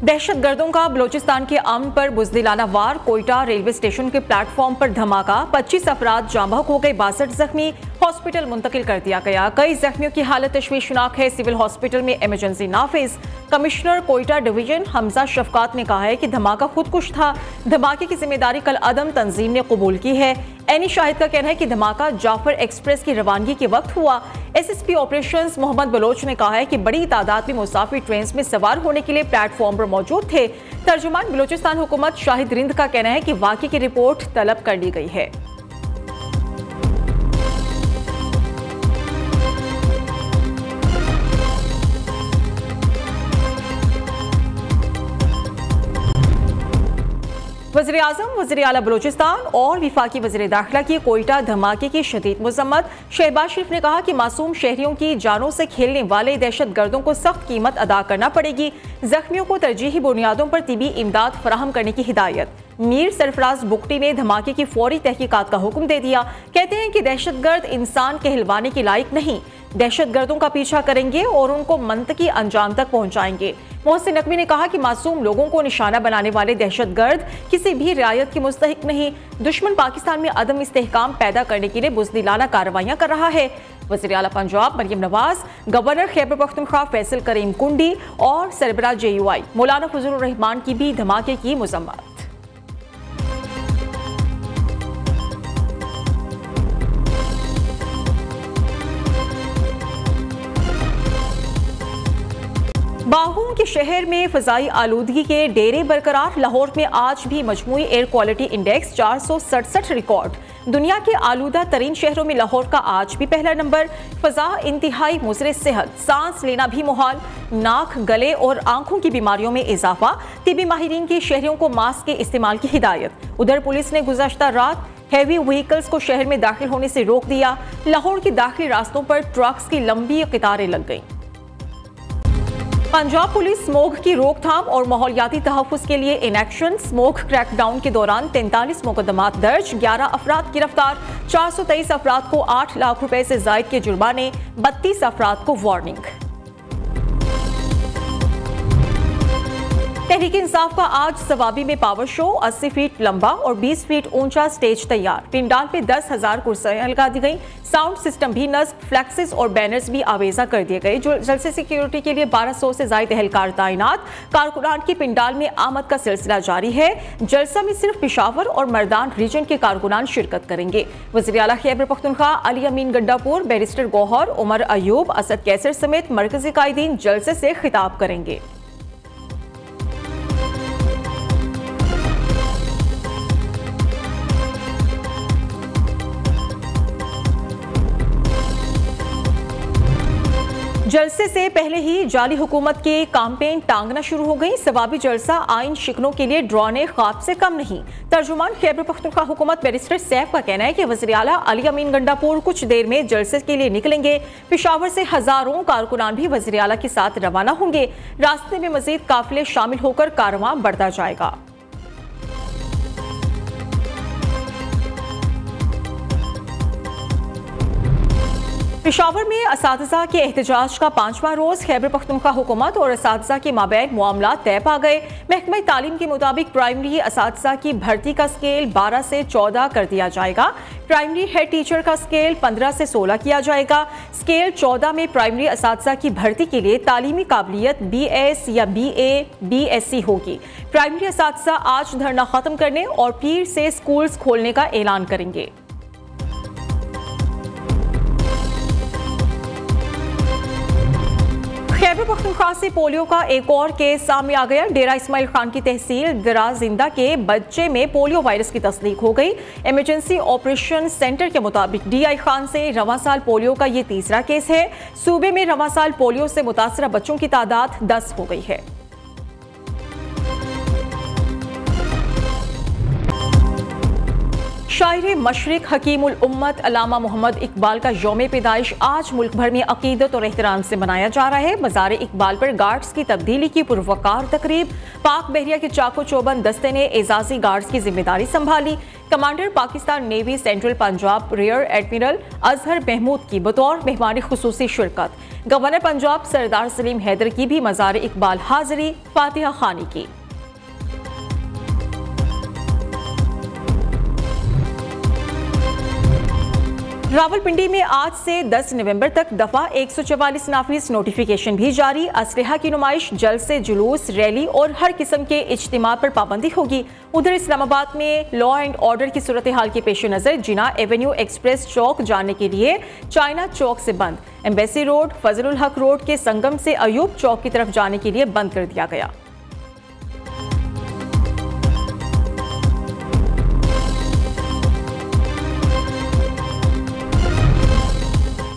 दहशतगर्दों का बलोचिस्तान के अमन पर बुज़दिलाना वार। कोयटा रेलवे स्टेशन के प्लेटफॉर्म पर धमाका, 25 अफराद जाँ बहक हो गए, 62 जख्मी, हॉस्पिटल मुंतकिल कर दिया गया। कई जख्मियों की हालत तशवीशनाक है, सिविल हॉस्पिटल में इमरजेंसी नाफिज। कमिश्नर कोयटा डिवीजन हमजा शफकात ने कहा है कि धमाका खुदकुश था। धमाके की जिम्मेदारी कल अदम तंजीम ने कबूल की है। एनी शाहिद का कहना है कि धमाका जाफर एक्सप्रेस की रवानगी के वक्त हुआ। एसएसपी ऑपरेशंस मोहम्मद बलोच ने कहा है कि बड़ी तादाद में मुसाफिर ट्रेन में सवार होने के लिए प्लेटफॉर्म पर मौजूद थे। तर्जुमान बलोचिस्तान हुकूमत शाहिद रिंद का कहना है कि वाक़े की रिपोर्ट तलब कर ली गई है। वज़ीर आज़म, वज़ीर आला बलोचिस्तान और वफाकी वज़ीर दाखिला की कोयटा धमाके की शदीद मज़म्मत। शहबाज शरीफ ने कहा कि मासूम शहरियों की जानों से खेलने वाले दहशतगर्दों को सख्त कीमत अदा करना पड़ेगी। जख्मियों को तरजीही बुनियादों पर तिबी इमदाद फराहम करने की हिदायत। मीर सरफराज बुगटी ने धमाके की फौरी तहकीकात का हुक्म दे दिया। कहते हैं कि दहशतगर्द इंसान कहलवाने के लायक नहीं, दहशतगर्दों का पीछा करेंगे और उनको मंतकी अंजाम तक पहुंचाएंगे। मोहसिन नकवी ने कहा कि मासूम लोगों को निशाना बनाने वाले दहशतगर्द किसी भी रियायत के मुस्तहिक नहीं। दुश्मन पाकिस्तान में अदम इस्तेहकाम पैदा करने के लिए बुज़दिलाना कार्रवाइयां कर रहा है। वज़ीर आला पंजाब मरियम नवाज, गवर्नर खैबर पख्तूनख्वा फैसल करीम कुंडी और सरबराह JUI मौलाना फजलुर रहमान की भी धमाके की मज़म्मत। बाहुओं के शहर में फ़ज़ाई आलूदगी के डेरे बरकरार। लाहौर में आज भी मजमूई एयर क्वालिटी इंडेक्स 467 रिकॉर्ड। दुनिया के आलूदा तरीन शहरों में लाहौर का आज भी पहला नंबर। फ़ज़ा इंतहाई मुज़र सेहत, सांस लेना भी मुहाल, नाक, गले और आंखों की बीमारियों में इजाफा। तिबी माहिरीन की शहरियों को मास्क के इस्तेमाल की हिदायत। उधर पुलिस ने गुज़श्ता रात हैवी व्हीकल्स को शहर में दाखिल होने से रोक दिया। लाहौर के दाखिली रास्तों पर ट्रक्स की लंबी कतारें लग गईं। पंजाब पुलिस स्मोक की रोकथाम और माहौलियाती तहफ़्फ़ुज़ के लिए इन एक्शन। स्मोक क्रैकडाउन के दौरान 43 मुकदमात दर्ज, 11 अफराद गिरफ्तार, 423 अफराद को 8 लाख रुपए से ज़ायद के जुर्माने, 32 अफराद को वार्निंग। तहरीक इंसाफ का आज सवाबी में पावर शो। 80 फीट लंबा और 20 फीट ऊंचा स्टेज तैयार। पिंडाल पे 10,000 कुर्सियां लगा दी गई। साउंड सिस्टम भी नस्ब, फ्लैक्सेस और बैनर्स भी आवेजा कर दिए गए। जलसे सिक्योरिटी के लिए 1200 से ज्यादा एहलकार तैनात। कारकुनान की पिंडाल में आमद का सिलसिला जारी है। जलसा में सिर्फ पेशावर और मर्दान रीजन के कारकुनान शिरकत करेंगे। वज़ीर आला खैबर पख्तूनख्वा अली अमीन गंडापुर, बैरिस्टर गौहर, उमर अयूब, असद कैसर समेत मरकजी कायदीन जलसे से खिताब करेंगे। जलसे से पहले ही जाली हुकूमत की कैंपेन टांगना शुरू हो गई। सवाबी जलसा आइन शिकनों के लिए ड्रोने ख्वाब से कम नहीं। तर्जुमान खैबर पख्तूनख्वा हुकूमत बैरिस्टर सैफ का कहना है कि वज़ीर आला अली अमीन गंडापुर कुछ देर में जलसे के लिए निकलेंगे। पेशावर से हजारों कारकुनान भी वज़ीर आला के साथ रवाना होंगे। रास्ते में मजीद काफिले शामिल होकर कारवां बढ़ता जाएगा। पेशावर में असातिज़ा के एहतजाज का 5वां रोज। खैबर पख्तूनख्वा हुकूमत और असातिज़ा के माबैन मामला तय पा गए। महकमा तालीम के मुताबिक प्राइमरी असातिज़ा की भर्ती का स्केल 12 से 14 कर दिया जाएगा। प्राइमरी हेड टीचर का स्केल 15 से 16 किया जाएगा। स्केल 14 में प्राइमरी असातिज़ा की भर्ती के लिए तालीमी काबिलियत BS या BA BSc होगी। प्राइमरी असातिज़ा आज धरना खत्म करने और पीर से स्कूल्स खोलने का ऐलान करेंगे। खैबर पख्तूनख्वा से पोलियो का एक और केस सामने आ गया। डेरा इस्माइल खान की तहसील दराजिंदा के बच्चे में पोलियो वायरस की तस्दीक हो गई। इमरजेंसी ऑपरेशन सेंटर के मुताबिक DI खान से रवां साल पोलियो का ये तीसरा केस है। सूबे में रवां साल पोलियो से मुतासरा बच्चों की तादाद 10 हो गई है। शायर मशरिक हकीमुल उम्मत अल्लामा मोहम्मद इकबाल का यौम पैदाइश आज मुल्क भर में अकीदत और एहतराम से मनाया जा रहा है। मज़ार इकबाल पर गार्ड्स की तब्दीली की पुरवकार तकरीब। पाक बहरिया के चाको चौबंद दस्ते ने एजाजी गार्ड्स की जिम्मेदारी संभाली। Commander Pakistan navy central Punjab rear admiral Azhar Mahmood की बतौर मेहमान खुसूसी शिरकत। गवर्नर पंजाब सरदार सलीम हैदर की भी मज़ार इकबाल हाजिरी, फातिहा खानी की। रावलपिंडी में आज से 10 नवंबर तक दफा 144 नाफिज नोटिफिकेशन भी जारी। असलहा की नुमाइश, जल्द से जुलूस, रैली और हर किस्म के इज्तिमा पर पाबंदी होगी। उधर इस्लामाबाद में लॉ एंड ऑर्डर की सूरत हाल के पेश नज़र जिना एवेन्यू एक्सप्रेस चौक जाने के लिए चाइना चौक से बंद, एम्बेसी रोड, फजलुल हक रोड के संगम से अयूब चौक की तरफ जाने के लिए बंद कर दिया गया।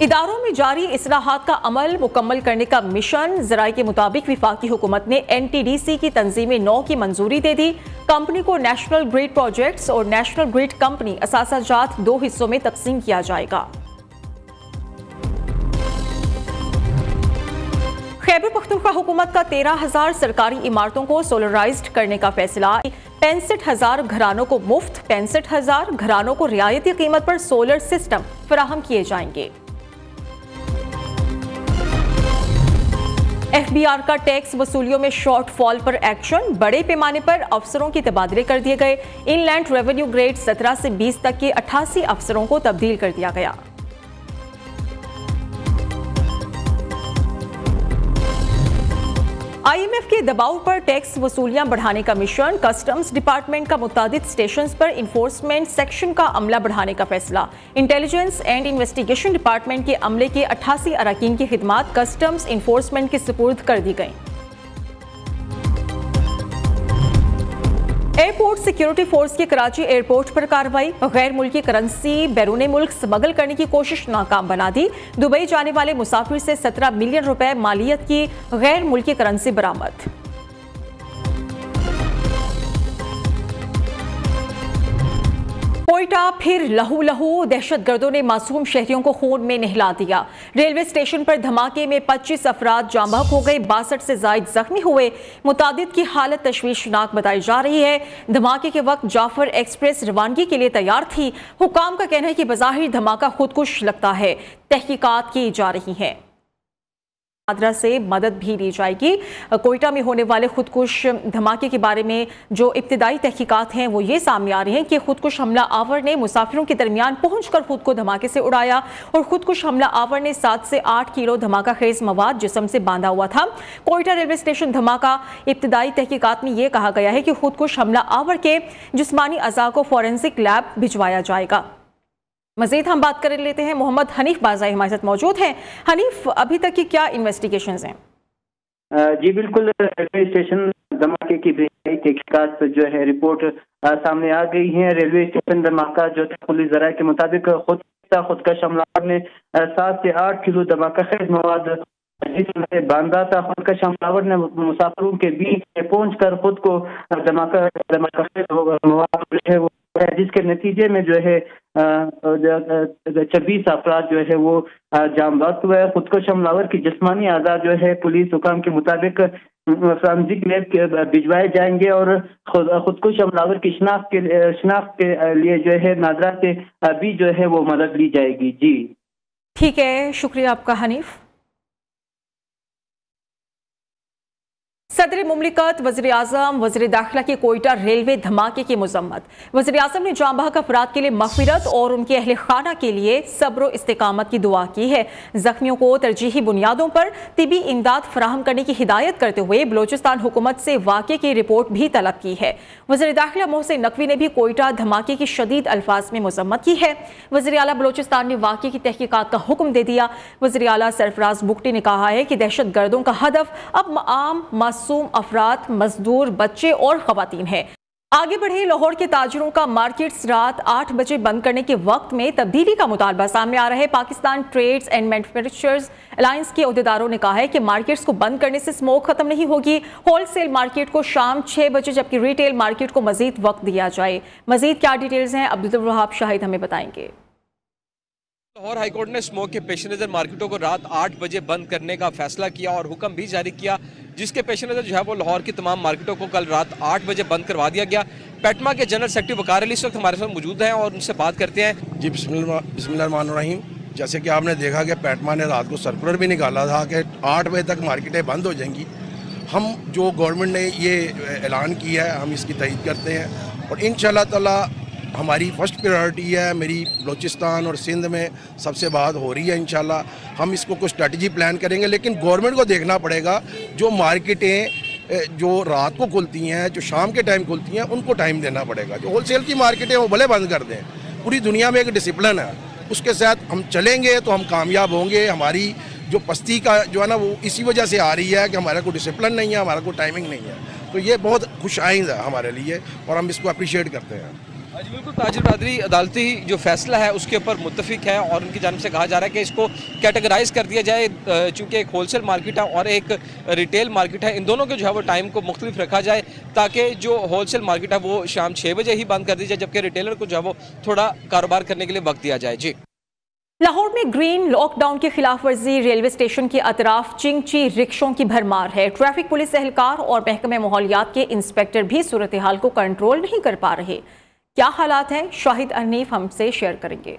इदारों में जारी इस्लाहात का अमल मुकम्मल करने का मिशन। ज़राए के मुताबिक विफाकी हुकूमत ने NTDC की तंजीमें 9 की मंजूरी दे दी। कंपनी को नेशनल ग्रिड प्रोजेक्ट्स और नेशनल ग्रिड कंपनी असासाजात 2 हिस्सों में तकसीम किया जाएगा। खैबर पख्तूनख्वा हुकूमत का 13,000 सरकारी इमारतों को सोलराइज्ड करने का फैसला। 65,000 घरानों को मुफ्त, 65,000 घरानों को रियायती कीमत पर सोलर सिस्टम फराहम किए जाएंगे। FBR का टैक्स वसूलियों में शॉर्टफॉल पर एक्शन। बड़े पैमाने पर अफसरों के तबादले कर दिए गए। इनलैंड रेवेन्यू ग्रेड 17 से 20 तक के 88 अफसरों को तब्दील कर दिया गया। IMF के दबाव पर टैक्स वसूलियां बढ़ाने का मिशन। कस्टम्स डिपार्टमेंट का मुतादिद स्टेशंस पर इन्फोर्समेंट सेक्शन का अमला बढ़ाने का फैसला। इंटेलिजेंस एंड इन्वेस्टिगेशन डिपार्टमेंट के अमले के 88 अरकान की खिदमात कस्टम्स इन्फोर्समेंट के सुपुर्द कर दी गई। एयरपोर्ट सिक्योरिटी फोर्स की कराची एयरपोर्ट पर कार्रवाई। गैर मुल्की करेंसी बैरून मुल्क स्मगल करने की कोशिश नाकाम बना दी। दुबई जाने वाले मुसाफिर से 17 मिलियन रुपए मालियत की गैर मुल्की करेंसी बरामद। कोयटा फिर लहू लहू, दहशतगर्दों ने मासूम शहरियों को खून में नहला दिया। रेलवे स्टेशन पर धमाके में 25 अफराद जाँ बहक हो गए, 62 से जायद जख्मी हुए। मुतादिद की हालत तशवीशनाक बताई जा रही है। धमाके के वक्त जाफर एक्सप्रेस रवानगी के लिए तैयार थी। हुकाम का कहना है कि बज़ाहिर धमाका खुदकुश लगता है, तहकीकात की जा रही है। आदरा से मदद भी ली जाएगी। कोयटा में होने वाले खुदकुश धमाके के बारे में जो इब्तिदाई तहकीकात हैं वो ये सामने आ रही हैं कि खुदकुश हमला आवर ने मुसाफिरों के दरमियान पहुंचकर खुद को धमाके से उड़ाया और खुदकुश हमला आवर ने 7 से 8 किलो धमाका खेज मवाद जिस्म से बांधा हुआ था। कोयटा रेलवे स्टेशन धमाका, इब्तिदाई तहकीकात में यह कहा गया है कि खुदकुश हमला आवर के जिस्मानी अज़ा को फॉरेंसिक लैब भिजवाया जाएगा। मजीद हम बात कर लेते हैं, मोहम्मद हनीफ बाज़ाई हमारे साथ मौजूद हैं। हनीफ, अभी तक की क्या इन्वेस्टिगेशंस हैं? जी बिल्कुल, रेलवे स्टेशन धमाके की तहकीकात जो है रिपोर्ट सामने आ गई है। रेलवे स्टेशन धमाका जो था पुलिस ज़राए के मुताबिक खुदकश हमलावर ने 7 से 8 किलो धमाका खेज मवाद जिसमें बांधा था। खुदकश हमलावर ने मुसाफिरों के बीच में पहुंचकर खुद को धमाका खेज मवाद है वो, जिसके नतीजे में जो है 26 अफराद जो है वो जाम बहक हुए। खुदकुश हमलावर की जिस्मानी आज़ा जो है पुलिस हुकाम के मुताबिक फॉरेंसिक लैब के भिजवाए जाएंगे और खुदकुश हमलावर की शिनाख्त के लिए जो है नादरा से भी जो है वो मदद ली जाएगी। जी ठीक है, शुक्रिया आपका हनीफ। सदर मुमलिकत वज़ीर आज़म वज़ीर दाखिला की कोयटा रेलवे धमाके की मज़म्मत। वज़ीर आज़म ने जाँ बहक अफराद के लिए मग़फ़िरत और उनके अहल खाना के लिए सब्र और इस्तिकामत की दुआ की है। ज़ख्मियों को तरजीही बुनियादों पर तिबी इमदाद फराहम करने की हिदायत करते हुए बलोचिस्तान हुकूमत से वाक़े की रिपोर्ट भी तलब की है। वज़ीर दाखिला मोहसिन नकवी ने भी कोयटा धमाके की शदीद अल्फाज में मज़म्मत की है। वज़ीर आला बलोचिस्तान ने वाक़े की तहकीकात का हुक्म दे दिया। वज़ीर आला सरफराज बुगटी ने कहा है कि दहशत गर्दों का हदफ अब आम मासूम अफराद, मजदूर, बच्चे और खवातीन है। आगे बढ़े, लाहौर के ताजिरों का मार्केट्स रात 8 बजे बंद करने के वक्त में तब्दीली का मुतालबा सामने आ रहा है। Pakistan trades and manufacturers alliance के अहदेदारों ने कहा है कि मार्केट्स को बंद करने से स्मोक खत्म नहीं होगी। होलसेल मार्केट को शाम 6 बजे जबकि रिटेल मार्केट को मजीद वक्त दिया जाए। मजीद क्या डिटेल्स हैं, अब्दुल वहाब शाहिद हमें बताएंगे। लाहौर हाईकोर्ट ने स्मोक के पेश नज़र मार्केटों को रात 8 बजे बंद करने का फैसला किया और हुक्म भी जारी किया, जिसके पेश नज़र जो है वो लाहौर की तमाम मार्केटों को कल रात 8 बजे बंद करवा दिया गया। पेटमा के जनरल सेक्रेटरी वकार अली इस वक्त हमारे साथ मौजूद हैं और उनसे बात करते हैं। जी बिस्मिल्लाहिर्रहमानिर्रहीम। जैसे कि आपने देखा कि पैटमा ने रात को सर्कुलर भी निकाला था कि 8 बजे तक मार्केटें बंद हो जाएंगी। हम जो गवर्नमेंट ने ये ऐलान किया है हम इसकी तईद करते हैं और इंशाअल्लाह ताला हमारी फर्स्ट प्रायोरिटी है। मेरी बलूचिस्तान और सिंध में सबसे बात हो रही है, इंशाल्लाह हम इसको कुछ स्ट्रेटजी प्लान करेंगे। लेकिन गवर्नमेंट को देखना पड़ेगा जो मार्केटें जो रात को खुलती हैं, जो शाम के टाइम खुलती हैं, उनको टाइम देना पड़ेगा। जो होलसेल की मार्केटें वो भले बंद कर दें, पूरी दुनिया में एक डिसिप्लिन है, उसके साथ हम चलेंगे तो हम कामयाब होंगे। हमारी जो पस्ती का जो है ना वो इसी वजह से आ रही है कि हमारा कोई डिसिप्लिन नहीं है, हमारा कोई टाइमिंग नहीं है। तो ये बहुत खुशाइंद है हमारे लिए और हम इसको अप्रिशिएट करते हैं। जी बिल्कुल, ताजिर बरादरी अदालती जो फैसला है उसके ऊपर मुत्तफिक है और उनकी जानिब से कहा जा रहा है कि इसको कैटेगराइज कर दिया जाए, चूँकि एक होलसेल मार्केट है और एक रिटेल मार्केट है, इन दोनों के जो है वो टाइम को मुख्तलिफ रखा जाए ताकि जो होलसेल मार्केट है वो शाम 6 बजे ही बंद कर दी जाए, जबकि रिटेलर को जो है वो थोड़ा कारोबार करने के लिए वक्त दिया जाए। जी, लाहौर में ग्रीन लॉकडाउन की खिलाफ वर्जी, रेलवे स्टेशन के अतराफ चिंगची रिक्शों की भरमार है। ट्रैफिक पुलिस एहलकार और महकमे माहौलियात के इंस्पेक्टर भी सूरत हाल को कंट्रोल नहीं कर पा रहे। क्या हालात हैं, शाहिद अनीफ हमसे शेयर करेंगे।